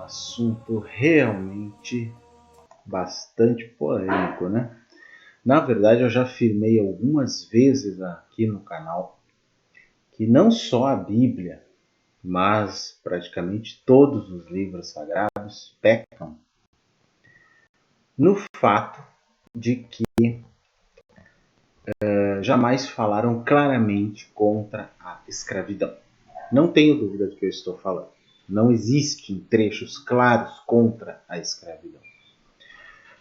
assunto realmente bastante polêmico, né? Na verdade, eu já afirmei algumas vezes aqui no canal que não só a Bíblia, mas praticamente todos os livros sagrados pecam no fato de que jamais falaram claramente contra a escravidão. Não tenho dúvida do que eu estou falando. Não existem trechos claros contra a escravidão.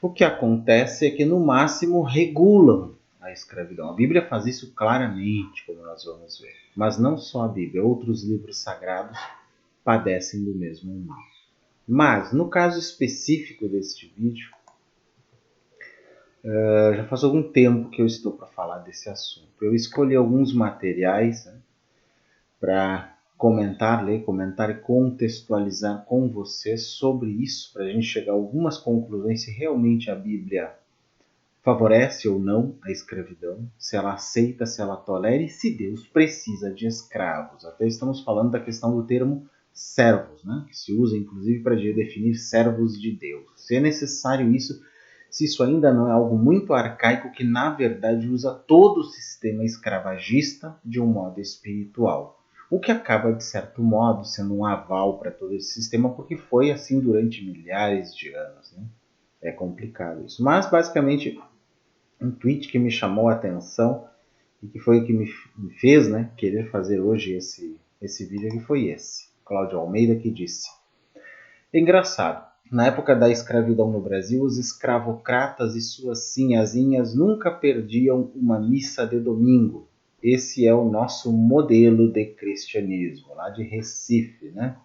O que acontece é que, no máximo, regulam a escravidão. A Bíblia faz isso claramente, como nós vamos ver. Mas não só a Bíblia, outros livros sagrados padecem do mesmo mal. Mas, no caso específico deste vídeo, já faz algum tempo que eu estou para falar desse assunto. Eu escolhi alguns materiais para ler, comentar e contextualizar com vocês sobre isso, para a gente chegar a algumas conclusões se realmente a Bíblia favorece ou não a escravidão, se ela aceita, se ela tolera e se Deus precisa de escravos. Até estamos falando da questão do termo servos, né? Que se usa inclusive para definir servos de Deus. Se é necessário isso, se isso ainda não é algo muito arcaico que na verdade usa todo o sistema escravagista de um modo espiritual. O que acaba, de certo modo, sendo um aval para todo esse sistema, porque foi assim durante milhares de anos, né? É complicado isso. Mas, basicamente, um tweet que me chamou a atenção e que foi o que me fez, né, querer fazer hoje esse vídeo aqui foi esse. Cláudio Almeida, que disse: engraçado, na época da escravidão no Brasil, os escravocratas e suas sinhazinhas nunca perdiam uma missa de domingo. Esse é o nosso modelo de cristianismo, lá de Recife, né?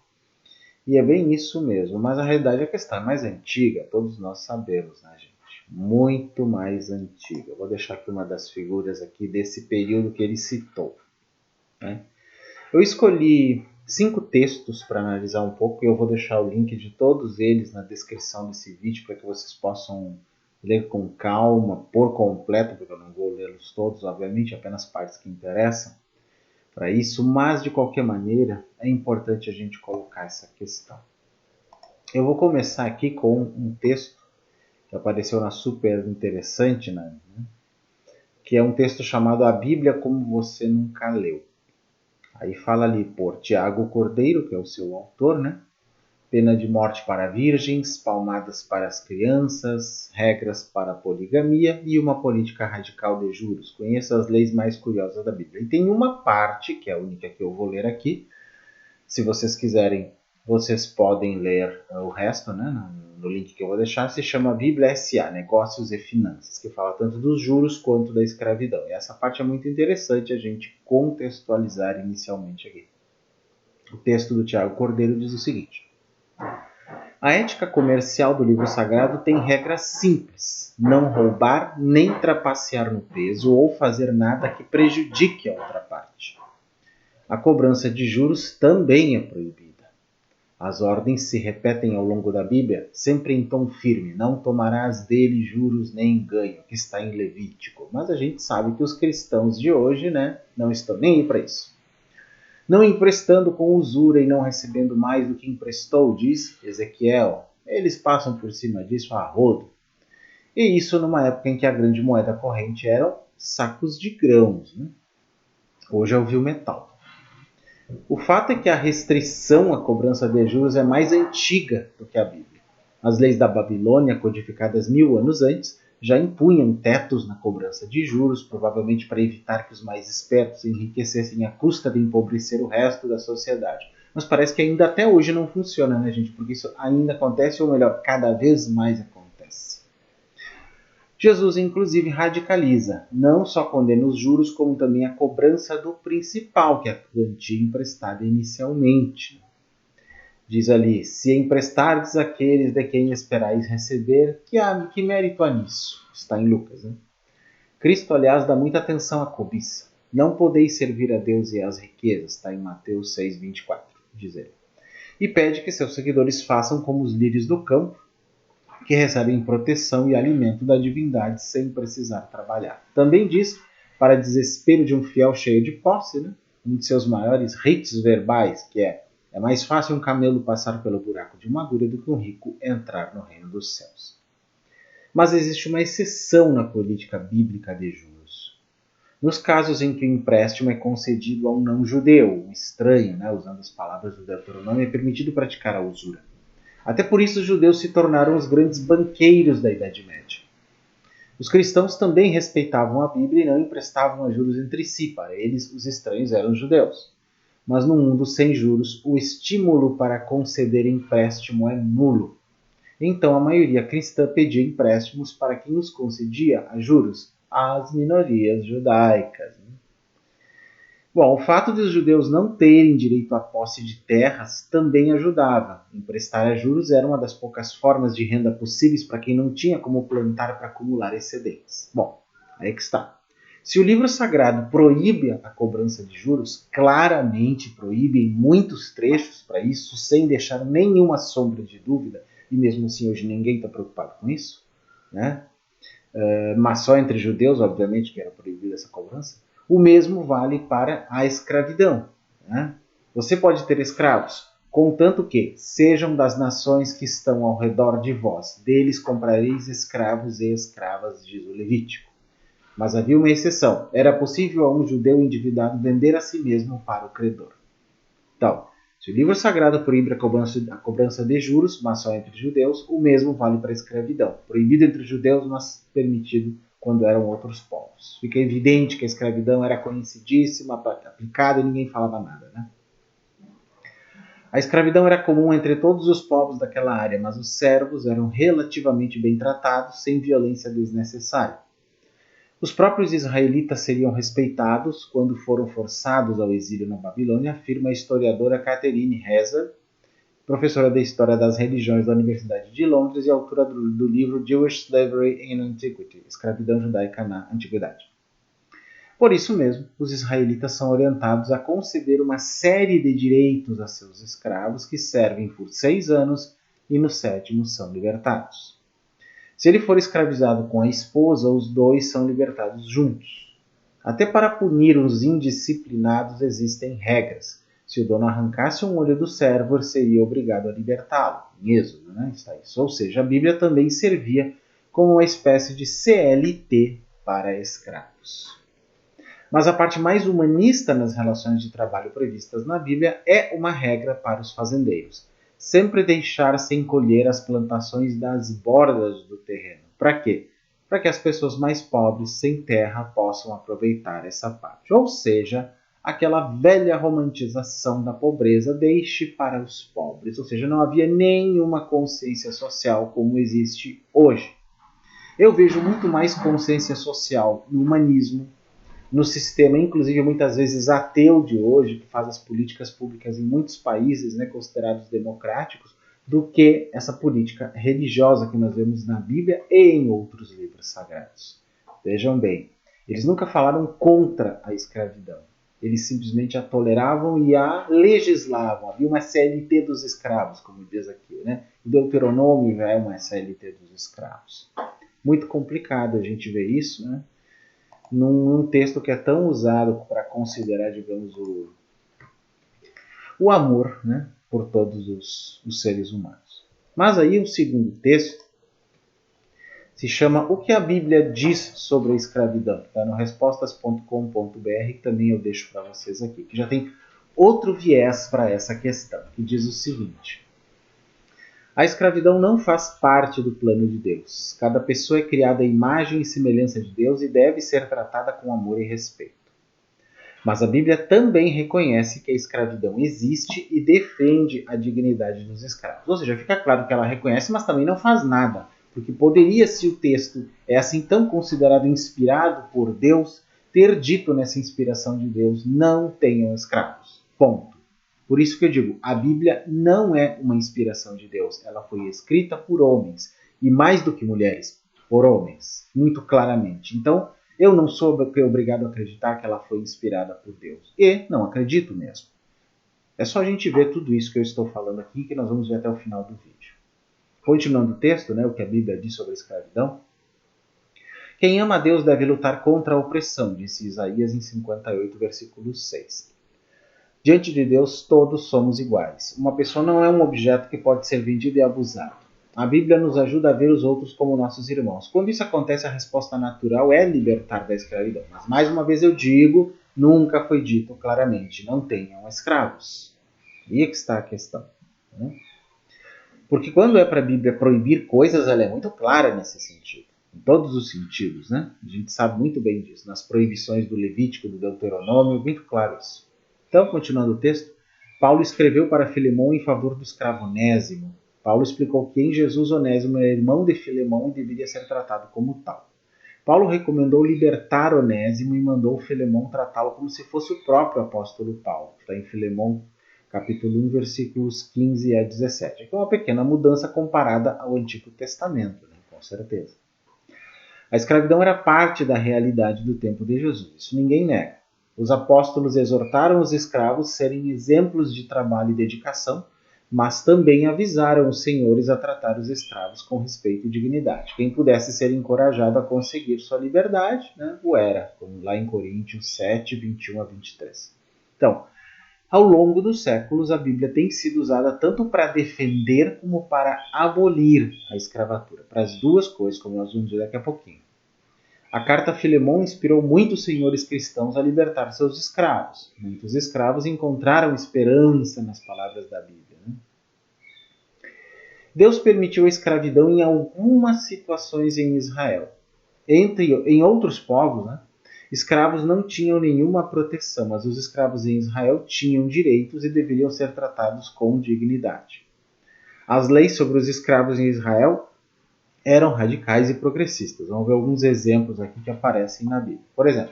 E é bem isso mesmo, mas a realidade é que a questão é mais antiga, todos nós sabemos, né, gente? Muito mais antiga. Eu vou deixar aqui uma das figuras aqui desse período que ele citou, né? Eu escolhi 5 textos para analisar um pouco e eu vou deixar o link de todos eles na descrição desse vídeo para que vocês possam ler com calma, por completo, porque eu não vou lê-los todos, obviamente, apenas partes que interessam para isso, mas de qualquer maneira é importante a gente colocar essa questão. Eu vou começar aqui com um texto que apareceu na Super Interessante, né? Que é um texto chamado A Bíblia Como Você Nunca Leu. Aí fala ali por Tiago Cordeiro, que é o seu autor, né? Pena de morte para virgens, palmadas para as crianças, regras para a poligamia e uma política radical de juros. Conheça as leis mais curiosas da Bíblia. E tem uma parte, que é a única que eu vou ler aqui. Se vocês quiserem, vocês podem ler o resto, né, no link que eu vou deixar. Se chama Bíblia S.A., Negócios e Finanças, que fala tanto dos juros quanto da escravidão. E essa parte é muito interessante a gente contextualizar inicialmente aqui. O texto do Tiago Cordeiro diz o seguinte: a ética comercial do livro sagrado tem regras simples: não roubar, nem trapacear no peso ou fazer nada que prejudique a outra parte. A cobrança de juros também é proibida. As ordens se repetem ao longo da Bíblia, sempre em tom firme: não tomarás dele juros nem ganho, que está em Levítico. Mas a gente sabe que os cristãos de hoje, né, não estão nem aí para isso. Não emprestando com usura e não recebendo mais do que emprestou, diz Ezequiel. Eles passam por cima disso a rodo. E isso numa época em que a grande moeda corrente eram sacos de grãos, né? Hoje é o metal. O fato é que a restrição à cobrança de juros é mais antiga do que a Bíblia. As leis da Babilônia, codificadas 1000 anos antes, já impunham tetos na cobrança de juros, provavelmente para evitar que os mais espertos enriquecessem à custa de empobrecer o resto da sociedade. Mas parece que ainda até hoje não funciona, né, gente? Porque isso ainda acontece, ou melhor, cada vez mais acontece. Jesus, inclusive, radicaliza. Não só condena os juros, como também a cobrança do principal, que é a quantia emprestada inicialmente. Diz ali: se emprestardes àqueles de quem esperais receber, que mérito há nisso? Está em Lucas, né? Cristo, aliás, dá muita atenção à cobiça. Não podeis servir a Deus e às riquezas. Está em Mateus 6,24, diz ele. E pede que seus seguidores façam como os lírios do campo, que recebem proteção e alimento da divindade sem precisar trabalhar. Também diz, para desespero de um fiel cheio de posse, né, um de seus maiores hits verbais, que é: É mais fácil um camelo passar pelo buraco de uma agulha do que um rico entrar no reino dos céus. Mas existe uma exceção na política bíblica de juros. Nos casos em que o empréstimo é concedido a um não-judeu, um estranho, usando as palavras do Deuteronômio, é permitido praticar a usura. Até por isso os judeus se tornaram os grandes banqueiros da Idade Média. Os cristãos também respeitavam a Bíblia e não emprestavam a juros entre si. Para eles, os estranhos eram os judeus. Mas no mundo sem juros, o estímulo para conceder empréstimo é nulo. Então a maioria cristã pedia empréstimos para quem os concedia a juros? As minorias judaicas. Bom, o fato de os judeus não terem direito à posse de terras também ajudava. Emprestar a juros era uma das poucas formas de renda possíveis para quem não tinha como plantar para acumular excedentes. Bom, aí que está. Se o livro sagrado proíbe a cobrança de juros, claramente proíbe em muitos trechos para isso, sem deixar nenhuma sombra de dúvida, e mesmo assim hoje ninguém está preocupado com isso, né? Mas só entre judeus, obviamente, que era proibida essa cobrança. O mesmo vale para a escravidão. Né? Você pode ter escravos, contanto que sejam das nações que estão ao redor de vós. Deles comprareis escravos e escravas, diz o Levítico. Mas havia uma exceção. Era possível a um judeu endividado vender a si mesmo para o credor. Então, se o livro sagrado proíbe a cobrança de juros, mas só entre judeus, o mesmo vale para a escravidão. Proibido entre judeus, mas permitido quando eram outros povos. Fica evidente que a escravidão era conhecidíssima, aplicada e ninguém falava nada. Né? A escravidão era comum entre todos os povos daquela área, mas os servos eram relativamente bem tratados, sem violência desnecessária. Os próprios israelitas seriam respeitados quando foram forçados ao exílio na Babilônia, afirma a historiadora Catherine Hezar, professora de História das Religiões da Universidade de Londres e autora do livro Jewish Slavery in Antiquity, Escravidão Judaica na Antiguidade. Por isso mesmo, os israelitas são orientados a conceder uma série de direitos a seus escravos que servem por 6 anos e no 7º são libertados. Se ele for escravizado com a esposa, os dois são libertados juntos. Até para punir os indisciplinados existem regras. Se o dono arrancasse um olho do servo, ele seria obrigado a libertá-lo. Em Êxodo, está isso. Ou seja, a Bíblia também servia como uma espécie de CLT para escravos. Mas a parte mais humanista nas relações de trabalho previstas na Bíblia é uma regra para os fazendeiros. Sempre deixar sem colher as plantações das bordas do terreno. Para quê? Para que as pessoas mais pobres, sem terra, possam aproveitar essa parte. Ou seja, aquela velha romantização da pobreza, deixe para os pobres. Ou seja, não havia nenhuma consciência social como existe hoje. Eu vejo muito mais consciência social no humanismo, no sistema, inclusive muitas vezes ateu de hoje, que faz as políticas públicas em muitos países, considerados democráticos, do que essa política religiosa que nós vemos na Bíblia e em outros livros sagrados. Vejam bem, eles nunca falaram contra a escravidão. Eles simplesmente a toleravam e a legislavam. Havia uma CLT dos escravos, como diz aqui. O Deuteronômio já é uma CLT dos escravos. Muito complicado a gente ver isso, num texto que é tão usado para considerar, digamos, o amor, por todos os seres humanos. Mas aí o segundo texto se chama O que a Bíblia diz sobre a escravidão. Está no respostas.com.br, que também eu deixo para vocês aqui, que já tem outro viés para essa questão, que diz o seguinte: a escravidão não faz parte do plano de Deus. Cada pessoa é criada à imagem e semelhança de Deus e deve ser tratada com amor e respeito. Mas a Bíblia também reconhece que a escravidão existe e defende a dignidade dos escravos. Ou seja, fica claro que ela reconhece, mas também não faz nada. Porque poderia, se o texto é assim tão considerado inspirado por Deus, ter dito nessa inspiração de Deus, não tenham escravos. Ponto. Por isso que eu digo, a Bíblia não é uma inspiração de Deus. Ela foi escrita por homens. E mais do que mulheres, por homens. Muito claramente. Então, eu não sou obrigado a acreditar que ela foi inspirada por Deus. E não acredito mesmo. É só a gente ver tudo isso que eu estou falando aqui, que nós vamos ver até o final do vídeo. Continuando o texto, o que a Bíblia diz sobre a escravidão. Quem ama a Deus deve lutar contra a opressão, disse Isaías em 58, versículo 6. Diante de Deus, todos somos iguais. Uma pessoa não é um objeto que pode ser vendido e abusado. A Bíblia nos ajuda a ver os outros como nossos irmãos. Quando isso acontece, a resposta natural é libertar da escravidão. Mas, mais uma vez eu digo, nunca foi dito claramente, não tenham escravos. Aí é que está a questão. Né? Porque quando é para a Bíblia proibir coisas, ela é muito clara nesse sentido. Em todos os sentidos, né? A gente sabe muito bem disso. Nas proibições do Levítico, do Deuteronômio, muito claro isso. Então, continuando o texto, Paulo escreveu para Filemão em favor do escravo Onésimo. Paulo explicou que em Jesus Onésimo era irmão de Filemão e deveria ser tratado como tal. Paulo recomendou libertar Onésimo e mandou Filemão tratá-lo como se fosse o próprio apóstolo Paulo. Está em Filemão capítulo 1, versículos 15 a 17. Aqui é uma pequena mudança comparada ao Antigo Testamento, né? Com certeza. A escravidão era parte da realidade do tempo de Jesus, isso ninguém nega. Os apóstolos exortaram os escravos a serem exemplos de trabalho e dedicação, mas também avisaram os senhores a tratar os escravos com respeito e dignidade. Quem pudesse ser encorajado a conseguir sua liberdade, né, o era, como lá em Coríntios 7, 21 a 23. Então, ao longo dos séculos, a Bíblia tem sido usada tanto para defender como para abolir a escravatura, para as duas coisas, como nós vamos ver daqui a pouquinho. A carta a Filemão inspirou muitos senhores cristãos a libertar seus escravos. Muitos escravos encontraram esperança nas palavras da Bíblia. Né? Deus permitiu a escravidão em algumas situações em Israel. Em outros povos, né, escravos não tinham nenhuma proteção, mas os escravos em Israel tinham direitos e deveriam ser tratados com dignidade. As leis sobre os escravos em Israel eram radicais e progressistas. Vamos ver alguns exemplos aqui que aparecem na Bíblia. Por exemplo,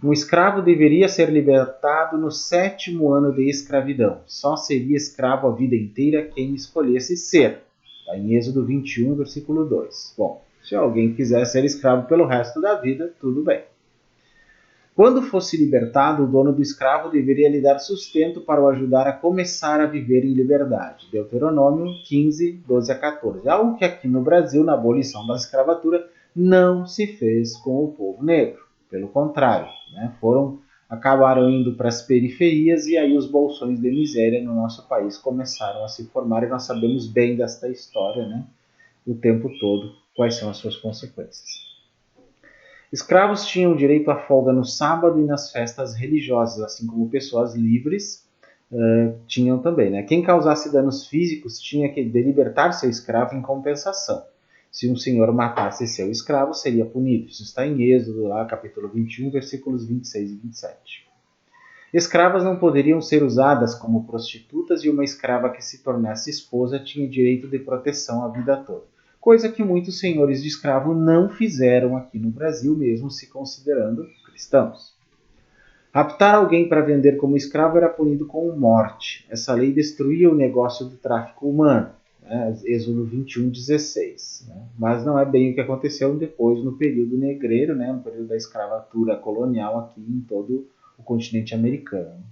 um escravo deveria ser libertado no 7º ano de escravidão. Só seria escravo a vida inteira quem escolhesse ser. Está em Êxodo 21, versículo 2. Bom, se alguém quiser ser escravo pelo resto da vida, tudo bem. Quando fosse libertado, o dono do escravo deveria lhe dar sustento para o ajudar a começar a viver em liberdade. Deuteronômio 15, 12 a 14. Algo que aqui no Brasil, na abolição da escravatura, não se fez com o povo negro. Pelo contrário, né? Acabaram indo para as periferias e aí os bolsões de miséria no nosso país começaram a se formar e nós sabemos bem desta história, né? O tempo todo, quais são as suas consequências. Escravos tinham direito à folga no sábado e nas festas religiosas, assim como pessoas livres tinham também. Né? Quem causasse danos físicos tinha que libertar seu escravo em compensação. Se um senhor matasse seu escravo, seria punido. Isso está em Êxodo, lá, capítulo 21, versículos 26 e 27. Escravas não poderiam ser usadas como prostitutas e uma escrava que se tornasse esposa tinha direito de proteção a vida toda. Coisa que muitos senhores de escravo não fizeram aqui no Brasil, mesmo se considerando cristãos. Raptar alguém para vender como escravo era punido com morte. Essa lei destruía o negócio do tráfico humano. Né? Êxodo 21, 16. Né? Mas não é bem o que aconteceu depois no período negreiro, né? No período da escravatura colonial aqui em todo o continente americano.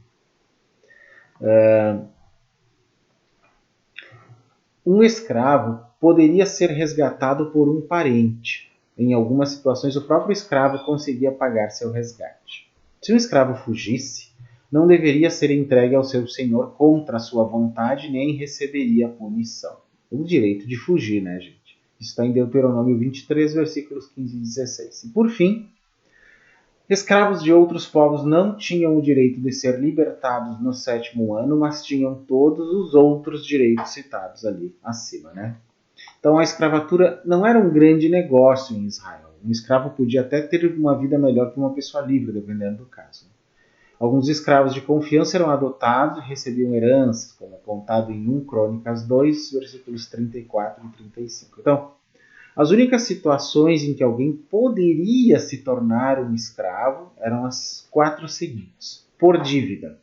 Um escravo poderia ser resgatado por um parente. Em algumas situações, o próprio escravo conseguia pagar seu resgate. Se um escravo fugisse, não deveria ser entregue ao seu senhor contra a sua vontade, nem receberia punição. O direito de fugir, né, gente? Isso está em Deuteronômio 23, versículos 15 e 16. E por fim, escravos de outros povos não tinham o direito de ser libertados no 7º ano, mas tinham todos os outros direitos citados ali acima, né? Então a escravatura não era um grande negócio em Israel. Um escravo podia até ter uma vida melhor que uma pessoa livre, dependendo do caso. Alguns escravos de confiança eram adotados e recebiam heranças, como contado em 1 Crônicas 2, versículos 34 e 35. Então, as únicas situações em que alguém poderia se tornar um escravo eram as 4 seguintes. Por dívida.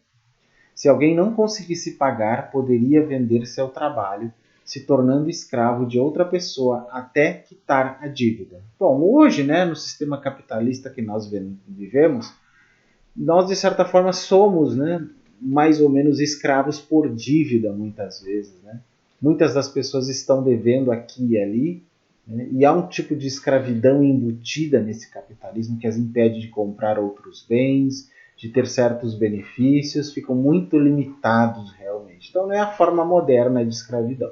Se alguém não conseguisse pagar, poderia vender seu trabalho, se tornando escravo de outra pessoa até quitar a dívida. Bom, hoje, né, no sistema capitalista que nós vivemos, nós de certa forma somos, né, mais ou menos escravos por dívida muitas vezes. Né? Muitas das pessoas estão devendo aqui e ali, né, e há um tipo de escravidão embutida nesse capitalismo que as impede de comprar outros bens, de ter certos benefícios, ficam muito limitados realmente. Então não é a forma moderna de escravidão.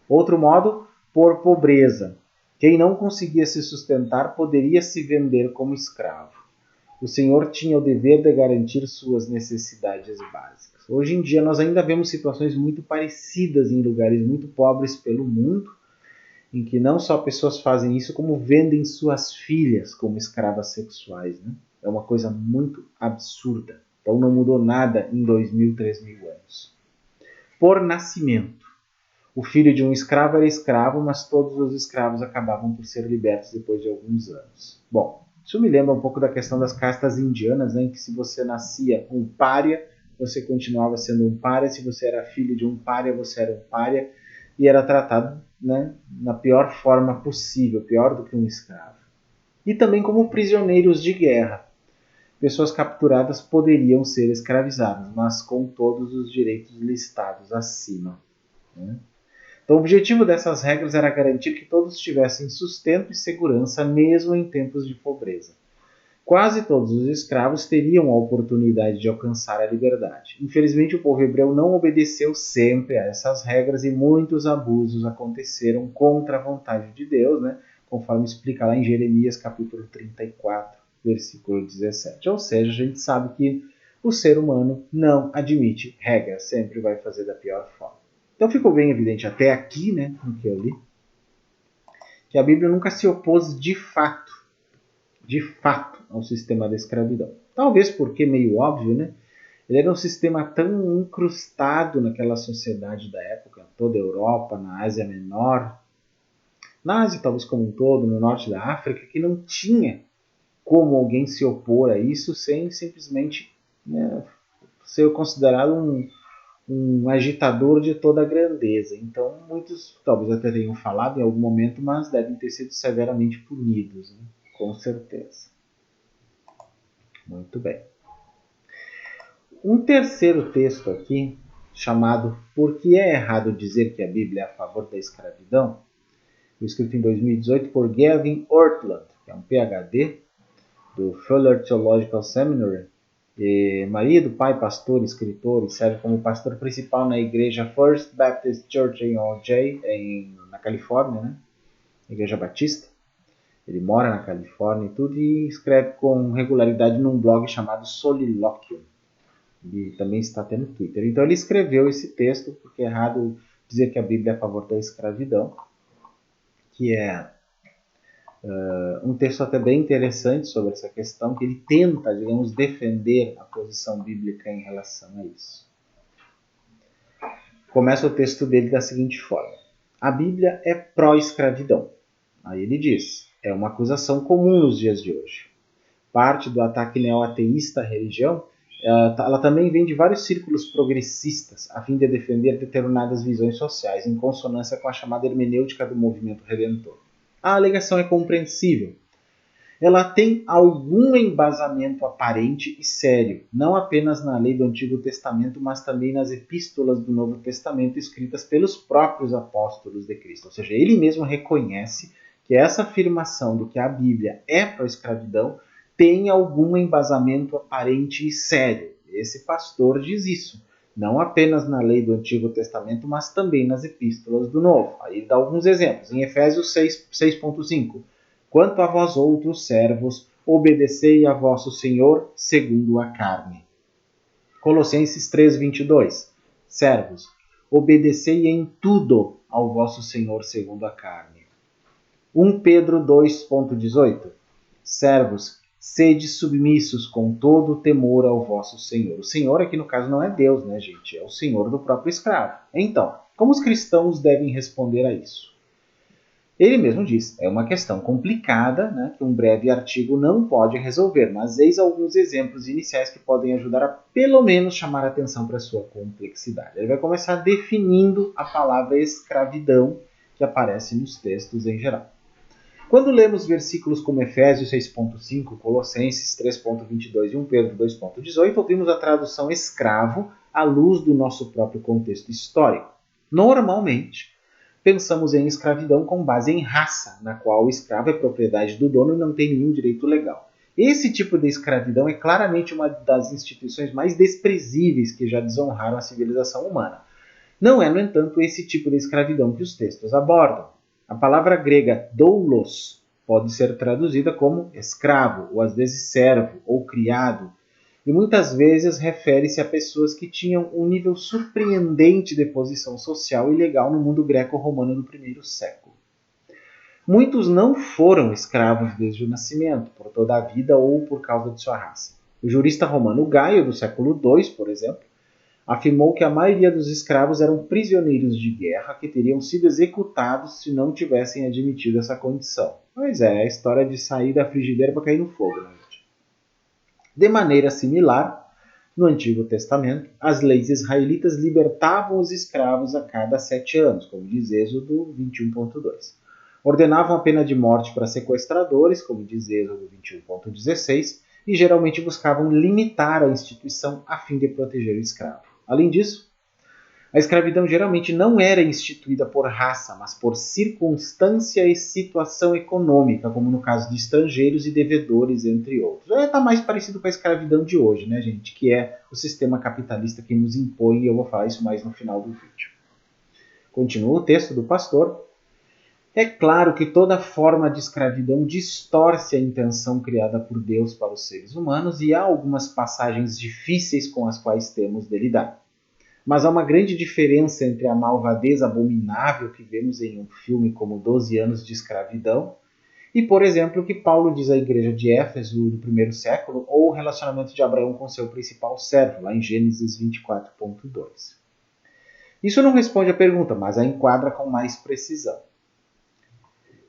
Outro modo, por pobreza. Quem não conseguia se sustentar poderia se vender como escravo. O senhor tinha o dever de garantir suas necessidades básicas. Hoje em dia nós ainda vemos situações muito parecidas em lugares muito pobres pelo mundo, em que não só pessoas fazem isso, como vendem suas filhas como escravas sexuais. Né? É uma coisa muito absurda. Então não mudou nada em 2.000, 3.000 anos. Por nascimento. O filho de um escravo era escravo, mas todos os escravos acabavam por ser libertos depois de alguns anos. Bom, isso me lembra um pouco da questão das castas indianas, né, em que se você nascia um pária, você continuava sendo um pária. Se você era filho de um pária, você era um pária e era tratado, né, na pior forma possível, pior do que um escravo. E também como prisioneiros de guerra. Pessoas capturadas poderiam ser escravizadas, mas com todos os direitos listados acima. Né? Então, o objetivo dessas regras era garantir que todos tivessem sustento e segurança, mesmo em tempos de pobreza. Quase todos os escravos teriam a oportunidade de alcançar a liberdade. Infelizmente, o povo hebreu não obedeceu sempre a essas regras e muitos abusos aconteceram contra a vontade de Deus, né? Conforme explica lá em Jeremias capítulo 34, versículo 17. Ou seja, a gente sabe que o ser humano não admite regras, sempre vai fazer da pior forma. Então ficou bem evidente até aqui, né, no que eu li, que a Bíblia nunca se opôs de fato, ao sistema da escravidão. Talvez porque, meio óbvio, né, ele era um sistema tão incrustado naquela sociedade da época, toda a Europa, na Ásia Menor, na Ásia talvez como um todo, no norte da África, que não tinha como alguém se opor a isso sem simplesmente, né, ser considerado um agitador de toda a grandeza. Então, muitos talvez até tenham falado em algum momento, mas devem ter sido severamente punidos, né? Com certeza. Muito bem. Um terceiro texto aqui, chamado Por que é errado dizer que a Bíblia é a favor da escravidão, foi escrito em 2018 por Gavin Ortland, que é um PhD do Fuller Theological Seminary, marido, pai, pastor, escritor, e serve como pastor principal na igreja First Baptist Church em OJ, na Califórnia, né? Igreja Batista. Ele mora na Califórnia e tudo, e escreve com regularidade num blog chamado Soliloquium. E também está até no Twitter. Então ele escreveu esse texto, porque é errado dizer que a Bíblia é a favor da escravidão, que é um texto até bem interessante sobre essa questão, que ele tenta, digamos, defender a posição bíblica em relação a isso. Começa o texto dele da seguinte forma: a Bíblia é pró-escravidão. Aí ele diz, é uma acusação comum nos dias de hoje. Parte do ataque neoateísta à religião, ela também vem de vários círculos progressistas, a fim de defender determinadas visões sociais, em consonância com a chamada hermenêutica do movimento redentor. A alegação é compreensível. Ela tem algum embasamento aparente e sério, não apenas na lei do Antigo Testamento, mas também nas epístolas do Novo Testamento escritas pelos próprios apóstolos de Cristo. Ou seja, ele mesmo reconhece que essa afirmação de que a Bíblia é para a escravidão tem algum embasamento aparente e sério. Esse pastor diz isso, não apenas na lei do Antigo Testamento, mas também nas epístolas do Novo. Aí ele dá alguns exemplos. Em Efésios 6.5, quanto a vós outros servos, obedecei a vosso Senhor segundo a carne. Colossenses 3.22, servos, obedecei em tudo ao vosso Senhor segundo a carne. 1 Pedro 2.18, servos, sede submissos com todo o temor ao vosso Senhor. O Senhor aqui no caso não é Deus, né, gente? É o Senhor do próprio escravo. Então, como os cristãos devem responder a isso? Ele mesmo diz, é uma questão complicada, né, que um breve artigo não pode resolver, mas eis alguns exemplos iniciais que podem ajudar a pelo menos chamar a atenção para a sua complexidade. Ele vai começar definindo a palavra escravidão que aparece nos textos em geral. Quando lemos versículos como Efésios 6.5, Colossenses 3.22 e 1 Pedro 2.18, ouvimos a tradução escravo à luz do nosso próprio contexto histórico. Normalmente, pensamos em escravidão com base em raça, na qual o escravo é propriedade do dono e não tem nenhum direito legal. Esse tipo de escravidão é claramente uma das instituições mais desprezíveis que já desonraram a civilização humana. Não é, no entanto, esse tipo de escravidão que os textos abordam. A palavra grega doulos pode ser traduzida como escravo, ou às vezes servo, ou criado, e muitas vezes refere-se a pessoas que tinham um nível surpreendente de posição social e legal no mundo greco-romano do primeiro século. Muitos não foram escravos desde o nascimento, por toda a vida ou por causa de sua raça. O jurista romano Gaio, do século II, por exemplo, afirmou que a maioria dos escravos eram prisioneiros de guerra que teriam sido executados se não tivessem admitido essa condição. Pois é, a história de sair da frigideira para cair no fogo, né, gente? De maneira similar, no Antigo Testamento, as leis israelitas libertavam os escravos a cada 7 anos, como diz Êxodo 21.2. Ordenavam a pena de morte para sequestradores, como diz Êxodo 21.16, e geralmente buscavam limitar a instituição a fim de proteger o escravo. Além disso, a escravidão geralmente não era instituída por raça, mas por circunstância e situação econômica, como no caso de estrangeiros e devedores, entre outros. Está mais parecido com a escravidão de hoje, né, gente? Que é o sistema capitalista que nos impõe, e eu vou falar isso mais no final do vídeo. Continua o texto do pastor. É claro que toda forma de escravidão distorce a intenção criada por Deus para os seres humanos e há algumas passagens difíceis com as quais temos de lidar. Mas há uma grande diferença entre a malvadez abominável que vemos em um filme como 12 anos de escravidão e, por exemplo, o que Paulo diz à igreja de Éfeso do primeiro século ou o relacionamento de Abraão com seu principal servo, lá em Gênesis 24.2. Isso não responde à pergunta, mas a enquadra com mais precisão.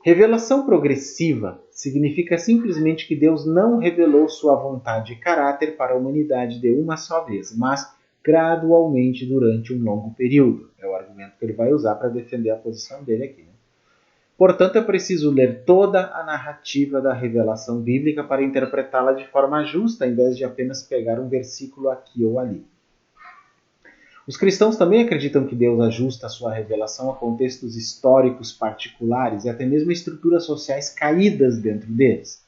Revelação progressiva significa simplesmente que Deus não revelou sua vontade e caráter para a humanidade de uma só vez, mas gradualmente durante um longo período. É o argumento que ele vai usar para defender a posição dele aqui. Portanto, é preciso ler toda a narrativa da revelação bíblica para interpretá-la de forma justa, em vez de apenas pegar um versículo aqui ou ali. Os cristãos também acreditam que Deus ajusta a sua revelação a contextos históricos particulares e até mesmo estruturas sociais caídas dentro deles.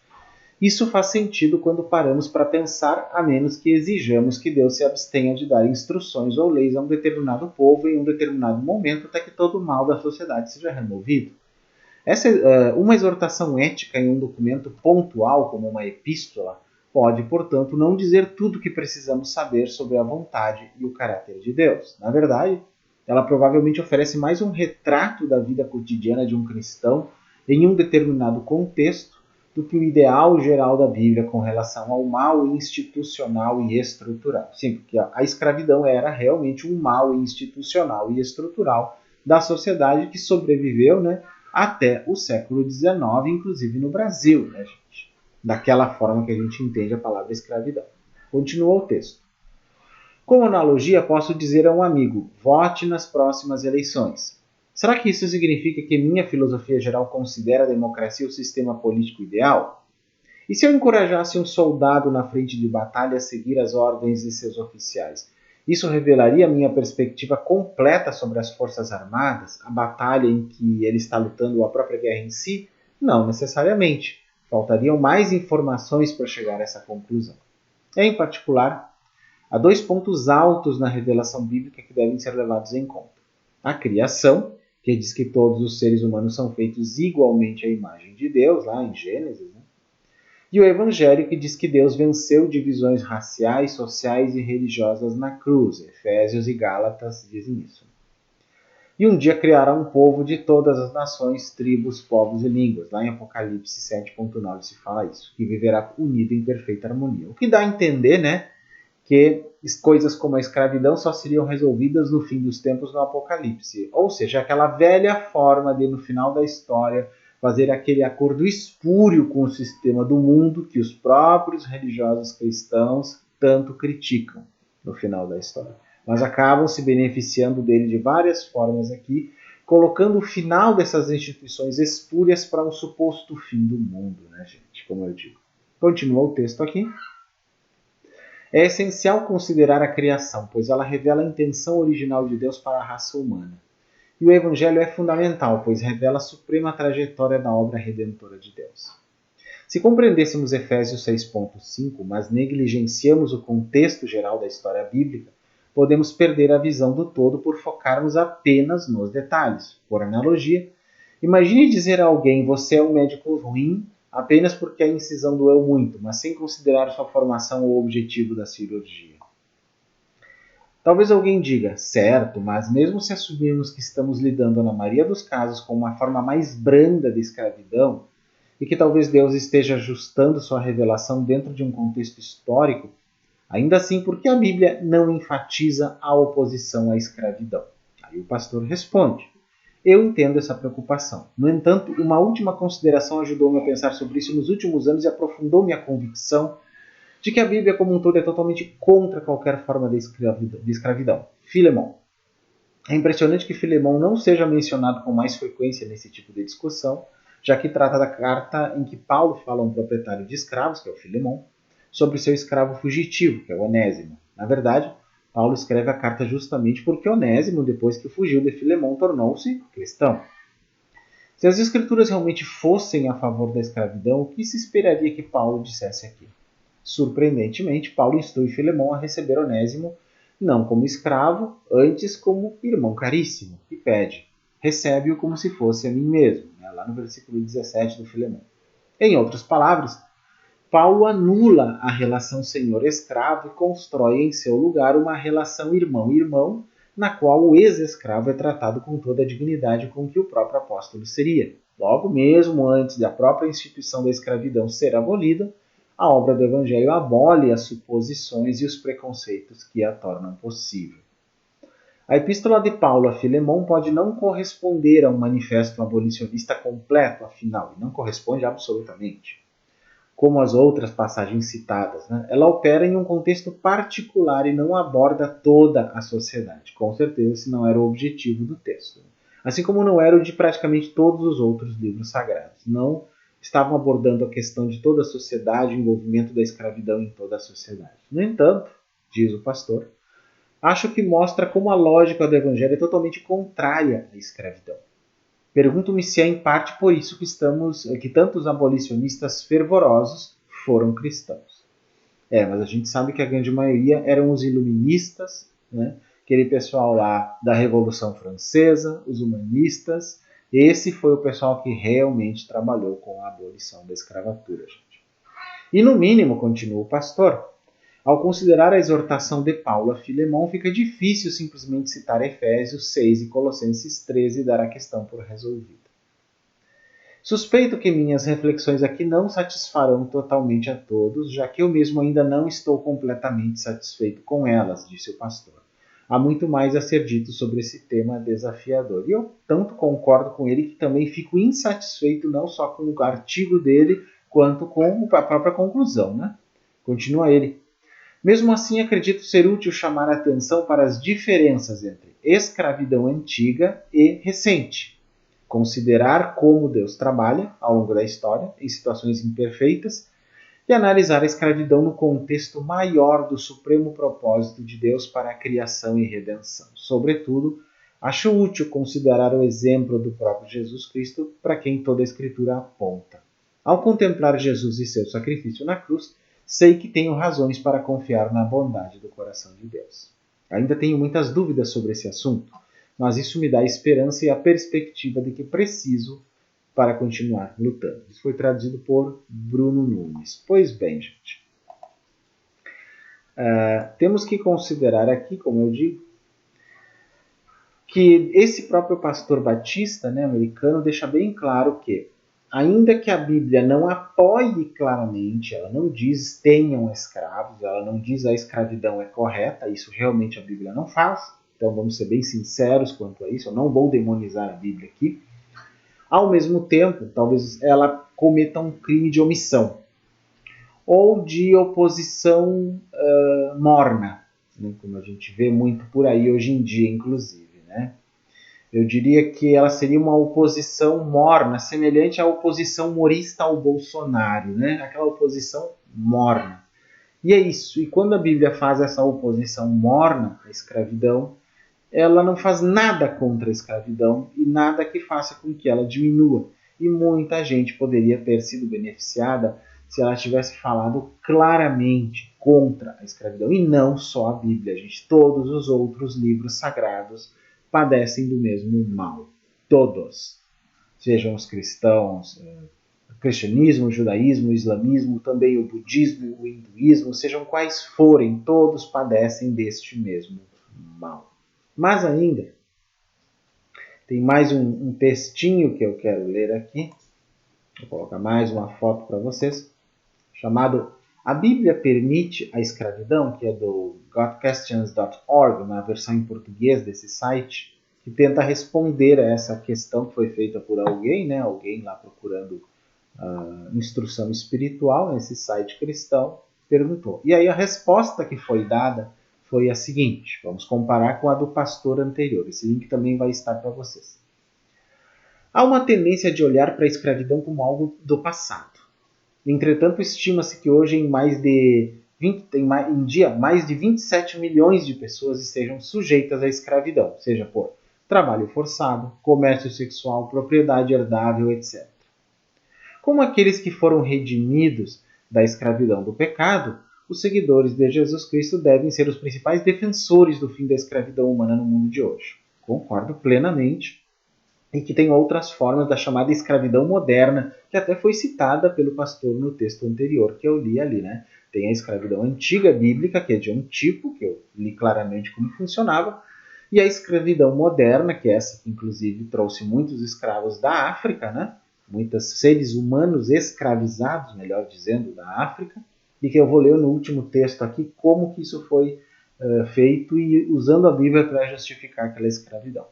Isso faz sentido quando paramos para pensar, a menos que exijamos que Deus se abstenha de dar instruções ou leis a um determinado povo em um determinado momento até que todo o mal da sociedade seja removido. Essa, uma exortação ética em um documento pontual, como uma epístola, pode, portanto, não dizer tudo o que precisamos saber sobre a vontade e o caráter de Deus. Na verdade, ela provavelmente oferece mais um retrato da vida cotidiana de um cristão em um determinado contexto do que o ideal geral da Bíblia com relação ao mal institucional e estrutural. Sim, porque a escravidão era realmente um mal institucional e estrutural da sociedade que sobreviveu, né, até o século XIX, inclusive no Brasil, né, gente? Daquela forma que a gente entende a palavra escravidão. Continua o texto. Como analogia, posso dizer a um amigo, vote nas próximas eleições. Será que isso significa que minha filosofia geral considera a democracia o sistema político ideal? E se eu encorajasse um soldado na frente de batalha a seguir as ordens de seus oficiais? Isso revelaria a minha perspectiva completa sobre as Forças Armadas, a batalha em que ele está lutando ou a própria guerra em si? Não necessariamente. Faltariam mais informações para chegar a essa conclusão. Em particular, há 2 pontos altos na revelação bíblica que devem ser levados em conta. A criação, que diz que todos os seres humanos são feitos igualmente à imagem de Deus, lá em Gênesis, né? E o Evangelho, que diz que Deus venceu divisões raciais, sociais e religiosas na cruz. Efésios e Gálatas dizem isso. E um dia criará um povo de todas as nações, tribos, povos e línguas. Lá em Apocalipse 7.9 se fala isso, que viverá unido em perfeita harmonia. O que dá a entender, né, que coisas como a escravidão só seriam resolvidas no fim dos tempos no Apocalipse. Ou seja, aquela velha forma de, no final da história, fazer aquele acordo espúrio com o sistema do mundo que os próprios religiosos cristãos tanto criticam no final da história. Mas acabam se beneficiando dele de várias formas aqui, colocando o final dessas instituições espúrias para um suposto fim do mundo, né, gente? Como eu digo. Continua o texto aqui. É essencial considerar a criação, pois ela revela a intenção original de Deus para a raça humana. E o Evangelho é fundamental, pois revela a suprema trajetória da obra redentora de Deus. Se compreendêssemos Efésios 6.5, mas negligenciamos o contexto geral da história bíblica, podemos perder a visão do todo por focarmos apenas nos detalhes. Por analogia, imagine dizer a alguém: você é um médico ruim apenas porque a incisão doeu muito, mas sem considerar sua formação ou o objetivo da cirurgia. Talvez alguém diga: certo, mas mesmo se assumirmos que estamos lidando na maioria dos casos com uma forma mais branda de escravidão, e que talvez Deus esteja ajustando sua revelação dentro de um contexto histórico, ainda assim, por que a Bíblia não enfatiza a oposição à escravidão? Aí o pastor responde: eu entendo essa preocupação. No entanto, uma última consideração ajudou-me a pensar sobre isso nos últimos anos e aprofundou minha convicção de que a Bíblia como um todo é totalmente contra qualquer forma de escravidão. Filemão. É impressionante que Filemão não seja mencionado com mais frequência nesse tipo de discussão, já que trata da carta em que Paulo fala a um proprietário de escravos, que é o Filemão, sobre seu escravo fugitivo, que é o Onésimo. Na verdade, Paulo escreve a carta justamente porque Onésimo, depois que fugiu de Filemão, tornou-se cristão. Se as escrituras realmente fossem a favor da escravidão, o que se esperaria que Paulo dissesse aqui? Surpreendentemente, Paulo instrui Filemão a receber Onésimo não como escravo, antes como irmão caríssimo, e pede: recebe-o como se fosse a mim mesmo, lá no versículo 17 do Filemão. Em outras palavras, Paulo anula a relação senhor-escravo e constrói em seu lugar uma relação irmão-irmão, na qual o ex-escravo é tratado com toda a dignidade com que o próprio apóstolo seria. Logo, mesmo antes da própria instituição da escravidão ser abolida, a obra do Evangelho abole as suposições e os preconceitos que a tornam possível. A epístola de Paulo a Filemão pode não corresponder a um manifesto abolicionista completo, afinal, e não corresponde absolutamente. Como as outras passagens citadas, ela opera em um contexto particular e não aborda toda a sociedade. Com certeza, esse não era o objetivo do texto. Assim como não era o de praticamente todos os outros livros sagrados. Não estavam abordando a questão de toda a sociedade, o envolvimento da escravidão em toda a sociedade. No entanto, diz o pastor, acho que mostra como a lógica do Evangelho é totalmente contrária à escravidão. Pergunto-me se é em parte por isso que tantos abolicionistas fervorosos foram cristãos. Mas a gente sabe que a grande maioria eram os iluministas, aquele pessoal lá da Revolução Francesa, os humanistas. Esse foi o pessoal que realmente trabalhou com a abolição da escravatura, gente. E no mínimo, continua o pastor, ao considerar a exortação de Paulo a Filemão, fica difícil simplesmente citar Efésios 6 e Colossenses 13 e dar a questão por resolvida. Suspeito que minhas reflexões aqui não satisfarão totalmente a todos, já que eu mesmo ainda não estou completamente satisfeito com elas, disse o pastor. Há muito mais a ser dito sobre esse tema desafiador. E eu tanto concordo com ele que também fico insatisfeito não só com o artigo dele, quanto com a própria conclusão. Continua ele. Mesmo assim, acredito ser útil chamar a atenção para as diferenças entre escravidão antiga e recente. Considerar como Deus trabalha ao longo da história, em situações imperfeitas, e analisar a escravidão no contexto maior do supremo propósito de Deus para a criação e redenção. Sobretudo, acho útil considerar o exemplo do próprio Jesus Cristo, para quem toda a Escritura aponta. Ao contemplar Jesus e seu sacrifício na cruz, sei que tenho razões para confiar na bondade do coração de Deus. Ainda tenho muitas dúvidas sobre esse assunto, mas isso me dá a esperança e a perspectiva de que preciso para continuar lutando. Isso foi traduzido por Bruno Nunes. Pois bem, gente. Temos que considerar aqui, como eu digo, que esse próprio pastor batista, americano, deixa bem claro que, ainda que a Bíblia não apoie claramente, ela não diz tenham escravos, ela não diz a escravidão é correta, isso realmente a Bíblia não faz, então vamos ser bem sinceros quanto a isso, eu não vou demonizar a Bíblia aqui. Ao mesmo tempo, talvez ela cometa um crime de omissão ou de oposição morna, como a gente vê muito por aí hoje em dia, inclusive. Eu diria que ela seria uma oposição morna, semelhante à oposição humorista ao Bolsonaro, aquela oposição morna. E é isso. E quando a Bíblia faz essa oposição morna à escravidão, ela não faz nada contra a escravidão e nada que faça com que ela diminua. E muita gente poderia ter sido beneficiada se ela tivesse falado claramente contra a escravidão. E não só a Bíblia, gente. Todos os outros livros sagrados padecem do mesmo mal. Todos. Sejam os cristãos, o cristianismo, o judaísmo, o islamismo, também o budismo, o hinduísmo, sejam quais forem, todos padecem deste mesmo mal. Mas ainda, tem mais um textinho que eu quero ler aqui. Vou colocar mais uma foto para vocês, chamado A Bíblia Permite a Escravidão, que é do godquestions.org, na versão em português desse site, que tenta responder a essa questão que foi feita por alguém, né? Alguém lá procurando instrução espiritual nesse site cristão, perguntou. E aí a resposta que foi dada foi a seguinte, vamos comparar com a do pastor anterior, esse link também vai estar para vocês. Há uma tendência de olhar para a escravidão como algo do passado. Entretanto, estima-se que hoje em mais de 27 milhões de pessoas estejam sujeitas à escravidão, seja por trabalho forçado, comércio sexual, propriedade herdável, etc. Como aqueles que foram redimidos da escravidão do pecado, os seguidores de Jesus Cristo devem ser os principais defensores do fim da escravidão humana no mundo de hoje. Concordo plenamente. E que tem outras formas da chamada escravidão moderna, que até foi citada pelo pastor no texto anterior que eu li ali, né? Tem a escravidão antiga bíblica, que é de um tipo, que eu li claramente como funcionava, e a escravidão moderna, que é essa que inclusive trouxe muitos escravos da África, né? Muitos seres humanos escravizados, melhor dizendo, da África, e que eu vou ler no último texto aqui como que isso foi feito e usando a Bíblia para justificar aquela escravidão.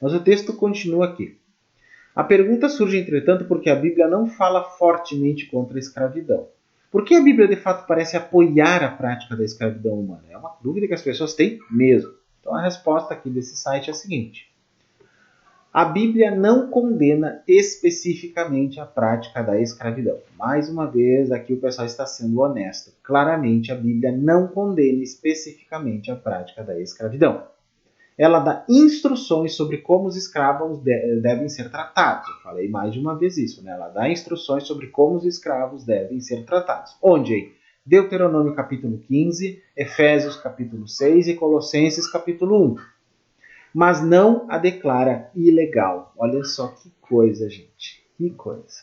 Mas o texto continua aqui. A pergunta surge, entretanto, porque a Bíblia não fala fortemente contra a escravidão. Por que a Bíblia, de fato, parece apoiar a prática da escravidão humana? É uma dúvida que as pessoas têm mesmo. Então, a resposta aqui desse site é a seguinte. A Bíblia não condena especificamente a prática da escravidão. Mais uma vez, aqui o pessoal está sendo honesto. Claramente, a Bíblia não condena especificamente a prática da escravidão. Ela dá instruções sobre como os escravos devem ser tratados. Eu falei mais de uma vez isso, né? Ela dá instruções sobre como os escravos devem ser tratados. Onde? Em Deuteronômio capítulo 15, Efésios capítulo 6 e Colossenses capítulo 1. Mas não a declara ilegal. Olha só que coisa, gente. Que coisa.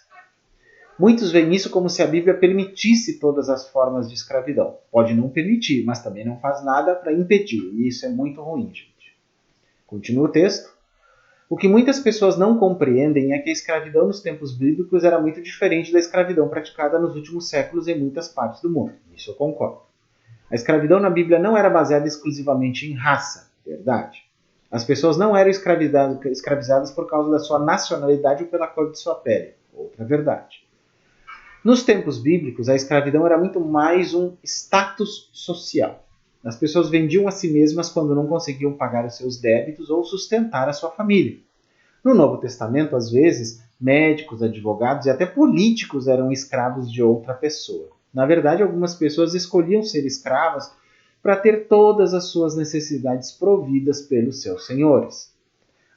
Muitos veem isso como se a Bíblia permitisse todas as formas de escravidão. Pode não permitir, mas também não faz nada para impedir. E isso é muito ruim, gente. Continua o texto. O que muitas pessoas não compreendem é que a escravidão nos tempos bíblicos era muito diferente da escravidão praticada nos últimos séculos em muitas partes do mundo. Isso eu concordo. A escravidão na Bíblia não era baseada exclusivamente em raça, verdade. As pessoas não eram escravizadas por causa da sua nacionalidade ou pela cor de sua pele, outra verdade. Nos tempos bíblicos, a escravidão era muito mais um status social. As pessoas vendiam a si mesmas quando não conseguiam pagar os seus débitos ou sustentar a sua família. No Novo Testamento, às vezes, médicos, advogados e até políticos eram escravos de outra pessoa. Na verdade, algumas pessoas escolhiam ser escravas para ter todas as suas necessidades providas pelos seus senhores.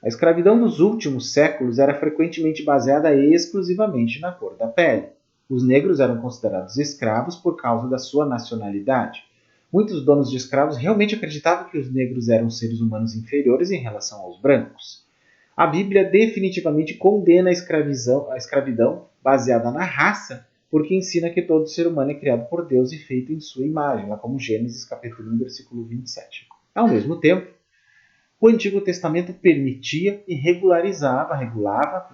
A escravidão dos últimos séculos era frequentemente baseada exclusivamente na cor da pele. Os negros eram considerados escravos por causa da sua nacionalidade. Muitos donos de escravos realmente acreditavam que os negros eram seres humanos inferiores em relação aos brancos. A Bíblia definitivamente condena a escravidão baseada na raça, porque ensina que todo ser humano é criado por Deus e feito em sua imagem, lá como Gênesis capítulo 1, versículo 27. Ao mesmo tempo, o Antigo Testamento permitia e regulava,